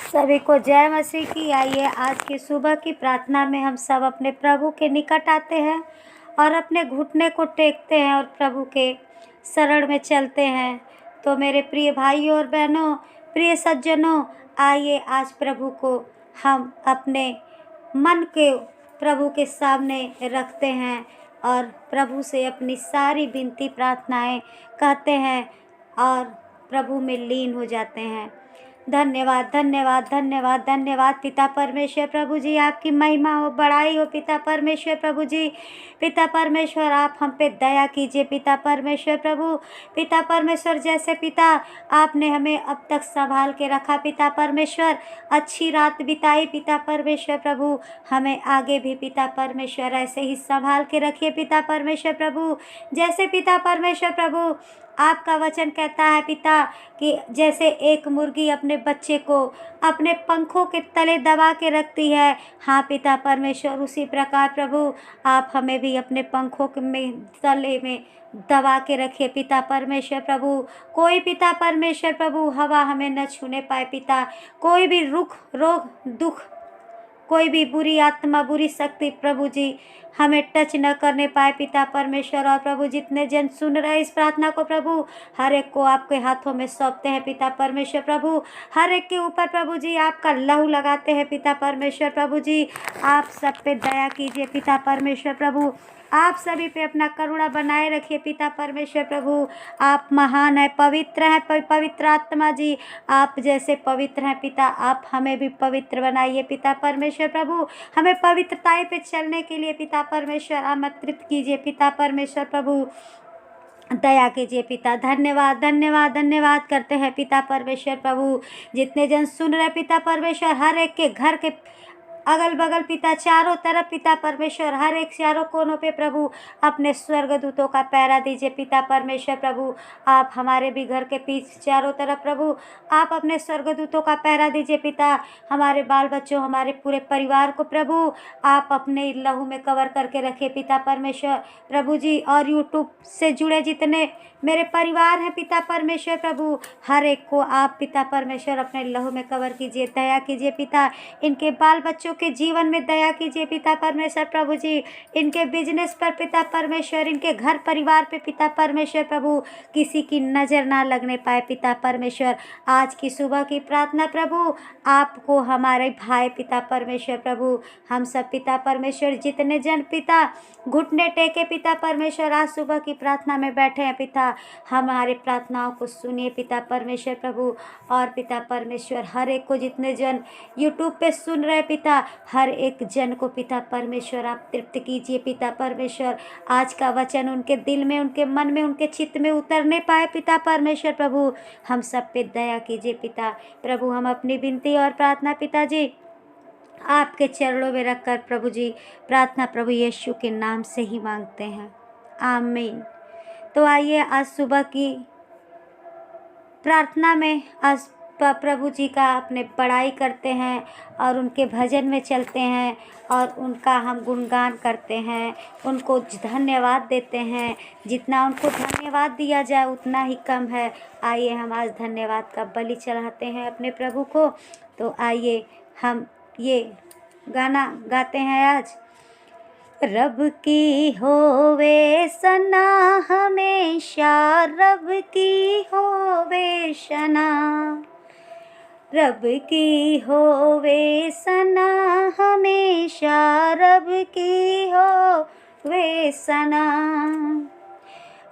सभी को जय मसीह की। आइए आज की सुबह की प्रार्थना में हम सब अपने प्रभु के निकट आते हैं और अपने घुटने को टेकते हैं और प्रभु के शरण में चलते हैं। तो मेरे प्रिय भाइयों और बहनों, प्रिय सज्जनों, आइए आज प्रभु को हम अपने मन के प्रभु के सामने रखते हैं और प्रभु से अपनी सारी विनती प्रार्थनाएं कहते हैं और प्रभु में लीन हो जाते हैं। धन्यवाद धन्यवाद धन्यवाद धन्यवाद पिता परमेश्वर प्रभु जी, आपकी महिमा हो, बड़ाई हो पिता परमेश्वर प्रभु जी। पिता परमेश्वर आप हम पे दया कीजिए पिता परमेश्वर प्रभु। पिता परमेश्वर जैसे पिता आपने हमें अब तक संभाल के रखा पिता परमेश्वर, अच्छी रात बिताई पिता परमेश्वर प्रभु, हमें आगे भी पिता परमेश्वर ऐसे ही संभाल के रखिए पिता परमेश्वर प्रभु। जैसे पिता परमेश्वर प्रभु आपका वचन कहता है पिता कि जैसे एक मुर्गी अपने बच्चे को अपने पंखों के तले दबा के रखती है, हाँ पिता परमेश्वर उसी प्रकार प्रभु आप हमें भी अपने पंखों में तले में दबा के रखिए पिता परमेश्वर प्रभु। कोई पिता परमेश्वर प्रभु हवा हमें न छूने पाए पिता, कोई भी रुख रोग दुख, कोई भी बुरी आत्मा बुरी शक्ति प्रभु जी हमें टच न करने पाए पिता परमेश्वर। और प्रभु जितने जन सुन रहे इस प्रार्थना को प्रभु, हर एक को आपके हाथों में सौंपते हैं पिता परमेश्वर प्रभु। हर एक के ऊपर प्रभु जी आपका लहू लगाते हैं पिता परमेश्वर प्रभु जी। आप सब पे दया कीजिए पिता परमेश्वर प्रभु, आप सभी पे अपना करुणा बनाए रखिए पिता परमेश्वर प्रभु। आप महान है, पवित्र हैं पवित्र आत्मा जी, आप जैसे पवित्र हैं पिता, आप हमें भी पवित्र बनाइए पिता परमेश्वर प्रभु। हमें पवित्रताई पे चलने के लिए पिता परमेश्वर आमंत्रित कीजिए पिता परमेश्वर प्रभु, दया कीजिए पिता। धन्यवाद धन्यवाद धन्यवाद करते हैं पिता परमेश्वर प्रभु। जितने जन सुन रहे पिता परमेश्वर, हर एक के घर के अगल बगल पिता, चारों तरफ पिता परमेश्वर, हर एक चारों कोनों पे प्रभु अपने स्वर्गदूतों का पहरा दीजिए पिता परमेश्वर प्रभु। आप हमारे भी घर के पीछे चारों तरफ प्रभु आप अपने स्वर्गदूतों का पहरा दीजिए पिता। हमारे बाल बच्चों, हमारे पूरे परिवार को प्रभु आप अपने लहू में कवर करके रखिए पिता परमेश्वर प्रभु जी। और यूट्यूब से जुड़े जितने मेरे परिवार हैं पिता परमेश्वर प्रभु, हर एक को आप पिता परमेश्वर अपने लहू में कवर कीजिए, दया कीजिए पिता। इनके बाल बच्चों के जीवन में दया कीजिए पिता परमेश्वर प्रभु जी। इनके बिजनेस पर पिता परमेश्वर, इनके घर परिवार पे पिता परमेश्वर प्रभु किसी की नज़र ना लगने पाए पिता परमेश्वर। आज की सुबह की प्रार्थना प्रभु आपको हमारे भाई पिता परमेश्वर प्रभु, हम सब पिता परमेश्वर जितने जन पिता घुटने टेके पिता परमेश्वर आज सुबह की प्रार्थना में बैठे हैं पिता, हमारे प्रार्थनाओं को सुनिए पिता परमेश्वर प्रभु। और पिता परमेश्वर हर एक को, जितने जन यूट्यूब पे सुन रहे पिता, हर एक जन को पिता परमेश्वर आप तृप्त कीजिए पिता परमेश्वर। आज का वचन उनके दिल में, उनके मन में, उनके चित्त में उतरने पाए पिता परमेश्वर प्रभु। हम सब पे दया कीजिए पिता प्रभु। हम अपनी विनती और प्रार्थना पिताजी आपके चरणों में रखकर प्रभु जी प्रार्थना प्रभु यीशु के नाम से ही मांगते हैं, आमीन। तो आइए आज सुबह की प्रार्थना में आज प्रभु जी का अपने बड़ाई करते हैं और उनके भजन में चलते हैं और उनका हम गुणगान करते हैं, उनको धन्यवाद देते हैं। जितना उनको धन्यवाद दिया जाए उतना ही कम है। आइए हम आज धन्यवाद का बलि चढ़ाते हैं अपने प्रभु को। तो आइए हम ये गाना गाते हैं आज। रब की होवे सना हमेशा, रब की होवे सना, रब की होवे सना हमेशा, रब की होवे सना,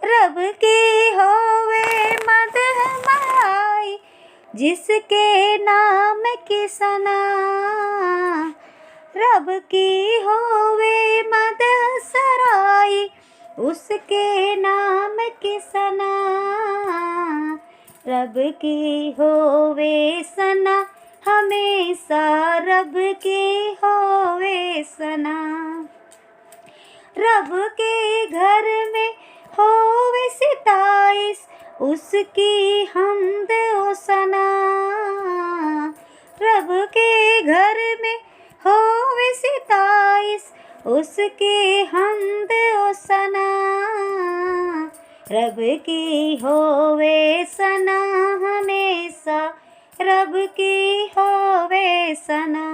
रब की होवे मदह माई, जिसके नाम की सना, रब की होवे मदह सराई, उसके नाम की सना, रब की होवे सना हमेशा, रब की होवे सना, रब के घर में होवे सिताइश, उसकी हमद ओ सना, रब के घर में होवे सिताइश, उसकी हमद ओ सना, रब की होवे सना हमेशा, रब की होवे सना।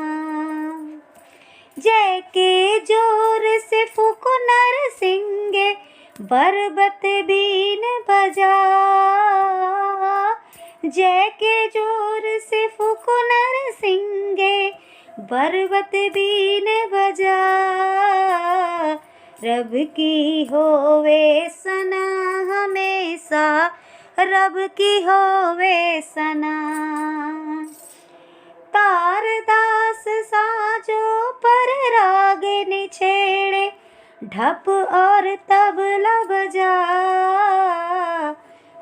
जय के जोर से फूको नरसिंगे, बरबत बीन बजा। जय के जोर से फूको नरसिंगे, बरबत बीन बजा। रब की होवे सना हमेशा, रब की होवे सना। तारदास साजो पर राग निछेड़े, ढप और तबला बजा।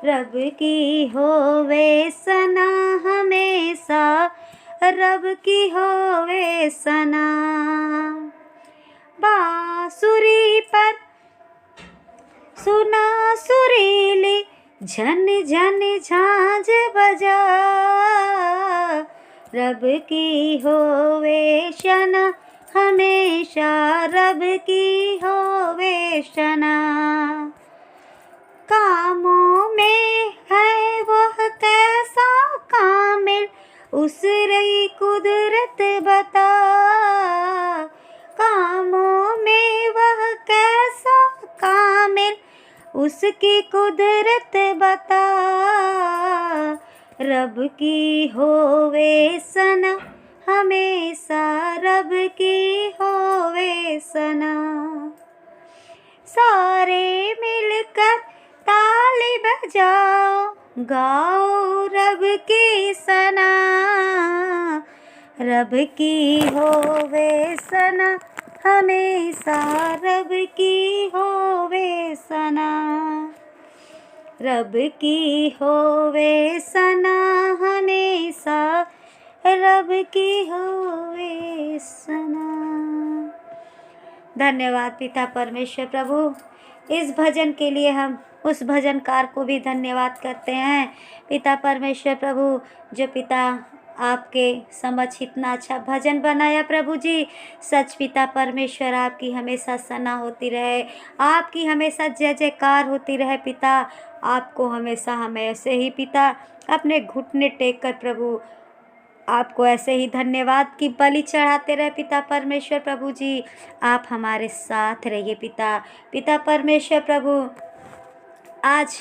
रब की होवे सना हमेशा, रब की होवे सना। बांसुरी पर सुना सुरीली, झन झन झांझ बजा। रब की होवे शना हमेशा, रब की होवे शना। कामों में है वह कैसा कामिल, उस रई कुदरत बता। कामों में वह कैसा कामिल, उसकी कुदरत बता। रब की होवे सना हमेशा, रब की होवे सना। सारे मिलकर ताली बजाओ, गाओ रब की सना। रब की होवे सना हमेशा, रब की होवे सना। रब की होवे सना हमेशा, रब की होवे सना। धन्यवाद पिता परमेश्वर प्रभु। इस भजन के लिए हम उस भजनकार को भी धन्यवाद करते हैं पिता परमेश्वर प्रभु, जो पिता आपके समक्ष इतना अच्छा भजन बनाया प्रभु जी। सच पिता परमेश्वर आपकी हमेशा सना होती रहे, आपकी हमेशा जय जयकार होती रहे पिता। आपको हमेशा हम ऐसे ही पिता अपने घुटने टेक कर प्रभु आपको ऐसे ही धन्यवाद की बलि चढ़ाते रहे पिता परमेश्वर प्रभु जी। आप हमारे साथ रहिए पिता। पिता परमेश्वर प्रभु, आज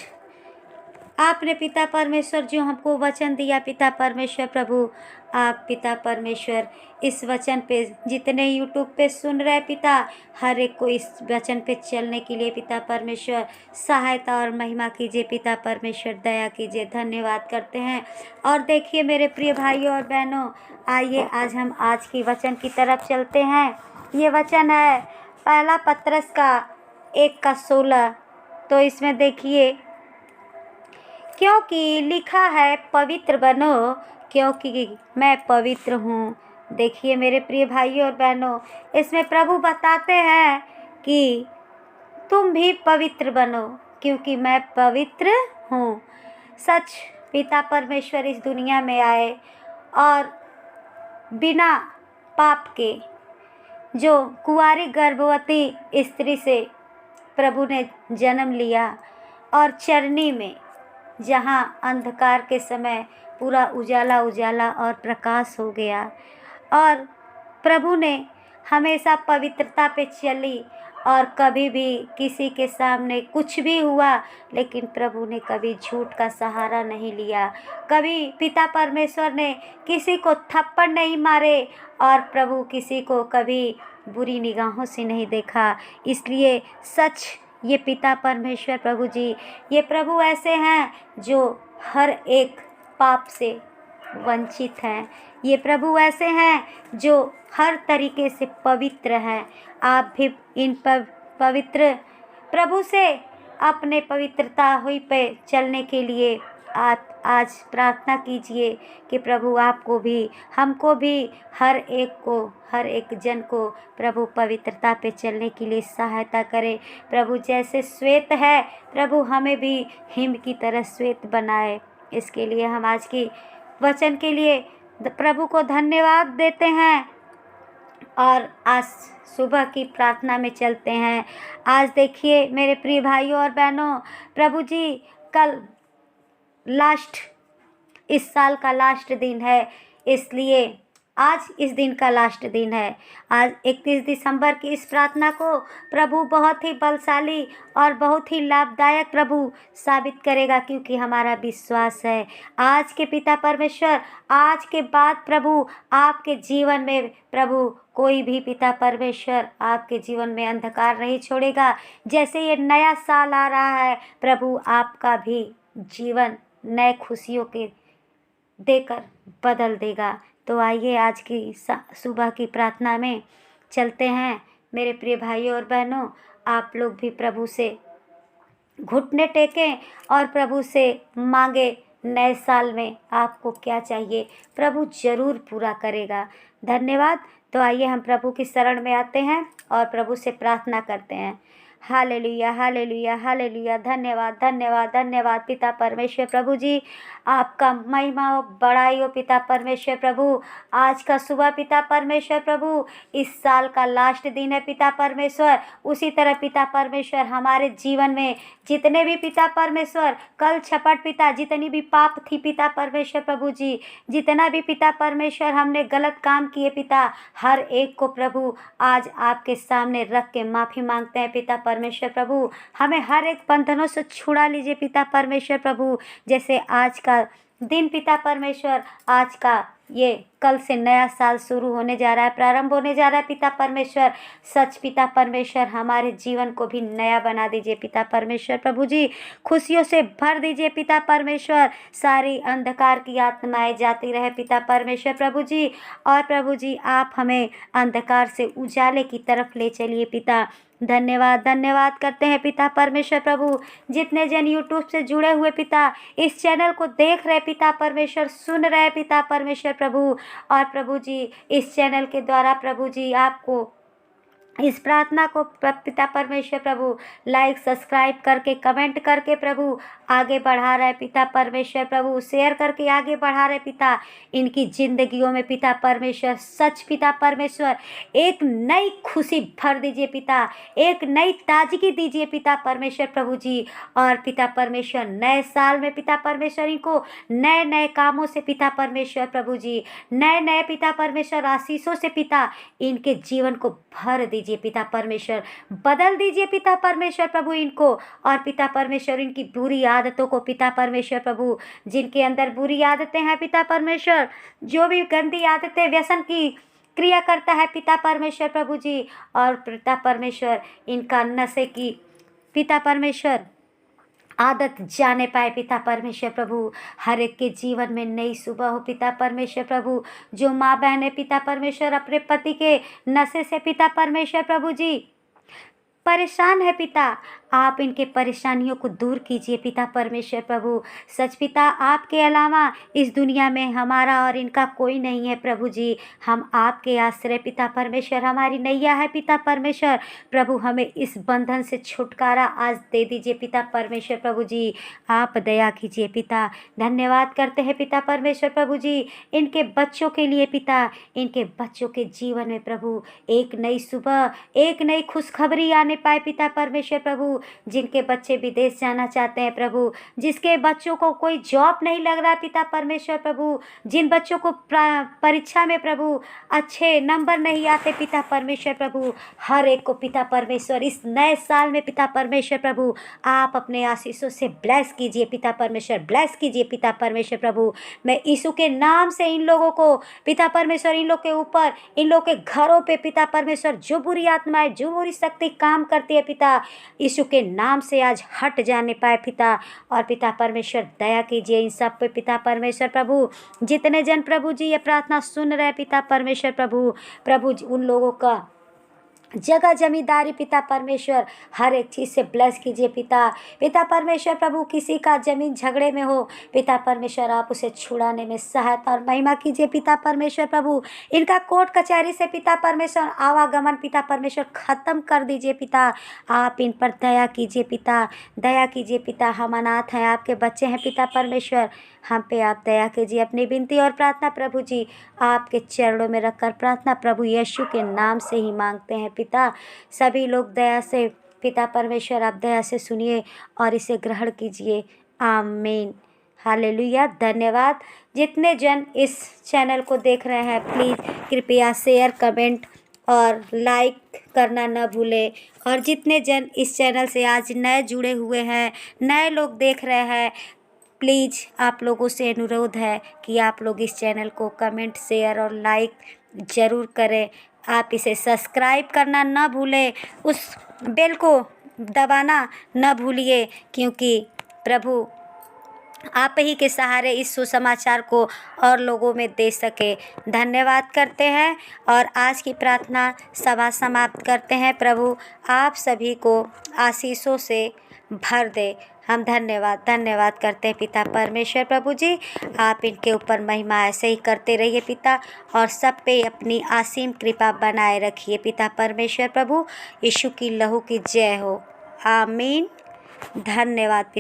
आपने पिता परमेश्वर जो हमको वचन दिया पिता परमेश्वर प्रभु, आप पिता परमेश्वर इस वचन पे जितने यूट्यूब पे सुन रहे पिता, हर एक को इस वचन पे चलने के लिए पिता परमेश्वर सहायता और महिमा कीजिए पिता परमेश्वर, दया कीजिए। धन्यवाद करते हैं। और देखिए मेरे प्रिय भाइयों और बहनों, आइए आज हम आज की वचन की तरफ चलते हैं। ये वचन है पहला पत्रस का 1:16। तो इसमें देखिए, क्योंकि लिखा है पवित्र बनो क्योंकि मैं पवित्र हूँ। देखिए मेरे प्रिय भाइयों और बहनों, इसमें प्रभु बताते हैं कि तुम भी पवित्र बनो क्योंकि मैं पवित्र हूँ। सच पिता परमेश्वर इस दुनिया में आए और बिना पाप के, जो कुंवारी गर्भवती स्त्री से प्रभु ने जन्म लिया और चरनी में जहाँ अंधकार के समय पूरा उजाला उजाला और प्रकाश हो गया, और प्रभु ने हमेशा पवित्रता पे चली और कभी भी किसी के सामने कुछ भी हुआ लेकिन प्रभु ने कभी झूठ का सहारा नहीं लिया। कभी पिता परमेश्वर ने किसी को थप्पड़ नहीं मारे और प्रभु किसी को कभी बुरी निगाहों से नहीं देखा। इसलिए सच ये पिता परमेश्वर प्रभु जी, ये प्रभु ऐसे हैं जो हर एक पाप से वंचित हैं। ये प्रभु ऐसे हैं जो हर तरीके से पवित्र हैं। आप भी इन पवित्र प्रभु से अपने पवित्रता हुई पे चलने के लिए आप आज प्रार्थना कीजिए कि प्रभु आपको भी, हमको भी, हर एक जन को प्रभु पवित्रता पे चलने के लिए सहायता करे। प्रभु जैसे श्वेत है, प्रभु हमें भी हिम की तरह श्वेत बनाए। इसके लिए हम आज की वचन के लिए प्रभु को धन्यवाद देते हैं और आज सुबह की प्रार्थना में चलते हैं। आज देखिए मेरे प्रिय भाइयों और बहनों, प्रभु जी कल लास्ट इस साल का लास्ट दिन है, इसलिए आज इस दिन का लास्ट दिन है। आज 31 दिसंबर की इस प्रार्थना को प्रभु बहुत ही बलशाली और बहुत ही लाभदायक प्रभु साबित करेगा, क्योंकि हमारा विश्वास है आज के पिता परमेश्वर, आज के बाद प्रभु आपके जीवन में प्रभु कोई भी पिता परमेश्वर आपके जीवन में अंधकार नहीं छोड़ेगा। जैसे ये नया साल आ रहा है, प्रभु आपका भी जीवन नए खुशियों के देकर बदल देगा। तो आइए आज की सुबह की प्रार्थना में चलते हैं। मेरे प्रिय भाइयों और बहनों, आप लोग भी प्रभु से घुटने टेकें और प्रभु से मांगे नए साल में आपको क्या चाहिए, प्रभु जरूर पूरा करेगा। धन्यवाद। तो आइए हम प्रभु की शरण में आते हैं और प्रभु से प्रार्थना करते हैं। Hallelujah, hallelujah, hallelujah. धन्यवाद, धन्यवाद, धन्यवाद पिता परमेश्वर प्रभु जी, आपका महिमा हो, बड़ाई हो पिता परमेश्वर प्रभु। आज का सुबह पिता परमेश्वर प्रभु, इस साल का लास्ट दिन है पिता परमेश्वर। उसी तरह पिता परमेश्वर हमारे जीवन में जितने भी पिता परमेश्वर कल छपट पिता, जितनी भी पाप थी पिता परमेश्वर प्रभु जी, जितना भी पिता परमेश्वर हमने गलत काम किए पिता, हर एक को प्रभु आज आपके सामने रख के माफ़ी मांगते हैं पिता परमेश्वर प्रभु। हमें हर एक बंधनों से छुड़ा लीजिए पिता परमेश्वर प्रभु। जैसे आज का दिन पिता परमेश्वर, आज का ये कल से नया साल शुरू होने जा रहा है, प्रारंभ होने जा रहा है पिता परमेश्वर। सच पिता परमेश्वर हमारे जीवन को भी नया बना दीजिए पिता परमेश्वर प्रभु जी। खुशियों से भर दीजिए पिता परमेश्वर। सारी अंधकार की आत्माएं जाती रहे पिता परमेश्वर प्रभु जी। और प्रभु जी आप हमें अंधकार से उजाले की तरफ ले चलिए पिता। धन्यवाद, धन्यवाद करते हैं पिता परमेश्वर प्रभु। जितने जन यूट्यूब से जुड़े हुए पिता, इस चैनल को देख रहे पिता परमेश्वर, सुन रहे पिता परमेश्वर प्रभु, और प्रभु जी इस चैनल के द्वारा प्रभु जी आपको इस प्रार्थना को पिता परमेश्वर प्रभु लाइक, सब्सक्राइब करके, कमेंट करके प्रभु आगे बढ़ा रहे पिता परमेश्वर प्रभु, शेयर करके आगे बढ़ा रहे पिता। इनकी जिंदगियों में पिता परमेश्वर सच पिता परमेश्वर एक नई खुशी भर दीजिए पिता, एक नई ताजगी दीजिए पिता परमेश्वर प्रभु जी। और पिता परमेश्वर नए साल में पिता परमेश्वर इनको नए नए कामों से पिता परमेश्वर प्रभु जी, नए नए पिता परमेश्वर आशीषों से पिता इनके जीवन को भर दीजिए पिता परमेश्वर, बदल दीजिए पिता परमेश्वर प्रभु इनको। और पिता परमेश्वर इनकी बुरी आदतों को पिता परमेश्वर प्रभु, जिनके अंदर बुरी आदतें हैं पिता परमेश्वर, जो भी गंदी आदतें व्यसन की क्रिया करता है पिता परमेश्वर प्रभु जी, और पिता परमेश्वर इनका नशे की पिता परमेश्वर आदत जाने पाए पिता परमेश्वर प्रभु। हर एक के जीवन में नई सुबह हो पिता परमेश्वर प्रभु। जो माँ बहनें पिता परमेश्वर अपने पति के नशे से पिता परमेश्वर प्रभु जी परेशान है पिता, आप इनके परेशानियों को दूर कीजिए पिता परमेश्वर प्रभु। सच पिता आपके अलावा इस दुनिया में हमारा और इनका कोई नहीं है प्रभु जी। हम आपके आश्रय पिता परमेश्वर, हमारी नैया है पिता परमेश्वर प्रभु। हमें इस बंधन से छुटकारा आज दे दीजिए पिता परमेश्वर प्रभु जी। आप दया कीजिए पिता। धन्यवाद करते हैं पिता परमेश्वर प्रभु जी इनके बच्चों के लिए पिता, इनके बच्चों के जीवन में प्रभु एक नई सुबह, एक नई खुशखबरी आने पाए पिता परमेश्वर प्रभु। जिनके बच्चे विदेश जाना चाहते हैं प्रभु, जिसके बच्चों को कोई जॉब नहीं लग रहा पिता परमेश्वर प्रभु, जिन बच्चों को परीक्षा में प्रभु अच्छे नंबर नहीं आते पिता परमेश्वर प्रभु, हर एक को पिता परमेश्वर इस नए साल में पिता परमेश्वर प्रभु आप अपने आशीषों से ब्लेस कीजिए पिता परमेश्वर, ब्लेस कीजिए पिता परमेश्वर प्रभु। मैं यीशु के नाम से इन लोगों को पिता परमेश्वर, इन लोग के ऊपर, इन लोग के घरों पे पिता परमेश्वर जो बुरी आत्माएं, जो बुरी शक्ति काम करती है पिता, यीशु के नाम से आज हट जाने पाए पिता। और पिता परमेश्वर दया कीजिए इन सब पे पिता परमेश्वर प्रभु। जितने जन प्रभु जी ये प्रार्थना सुन रहे पिता परमेश्वर प्रभु, प्रभु उन लोगों का जगह जमींदारी पिता परमेश्वर हर एक चीज़ से ब्लेस कीजिए पिता। पिता परमेश्वर प्रभु किसी का जमीन झगड़े में हो पिता परमेश्वर आप उसे छुड़ाने में सहायता और महिमा कीजिए पिता परमेश्वर प्रभु। इनका कोर्ट कचहरी से पिता परमेश्वर आवागमन पिता परमेश्वर ख़त्म कर दीजिए पिता। आप इन पर दया कीजिए पिता, दया कीजिए पिता। हम अनाथ हैं, आपके बच्चे हैं पिता परमेश्वर, हम पे आप दया कीजिए। अपनी विनती और प्रार्थना प्रभु जी आपके चरणों में रखकर प्रार्थना प्रभु यीशु के नाम से ही मांगते हैं पिता। सभी लोग दया से पिता परमेश्वर आप दया से सुनिए और इसे ग्रहण कीजिए। आमीन, हालेलुया। धन्यवाद। जितने जन इस चैनल को देख रहे हैं प्लीज़ कृपया शेयर, कमेंट और लाइक करना न भूलें। और जितने जन इस चैनल से आज नए जुड़े हुए हैं, नए लोग देख रहे हैं, प्लीज़ आप लोगों से अनुरोध है कि आप लोग इस चैनल को कमेंट, शेयर और लाइक ज़रूर करें। आप इसे सब्सक्राइब करना न भूलें, उस बेल को दबाना न भूलिए, क्योंकि प्रभु आप ही के सहारे इस सुसमाचार को और लोगों में दे सके। धन्यवाद करते हैं और आज की प्रार्थना सभा समाप्त करते हैं। प्रभु आप सभी को आशीषों से भर दे। हम धन्यवाद करते हैं पिता परमेश्वर। प्रभु जी आप इनके ऊपर महिमा ऐसे ही करते रहिए पिता, और सब पे अपनी असीम कृपा बनाए रखिए पिता परमेश्वर। प्रभु यीशु की लहू की जय हो, आमीन। धन्यवाद।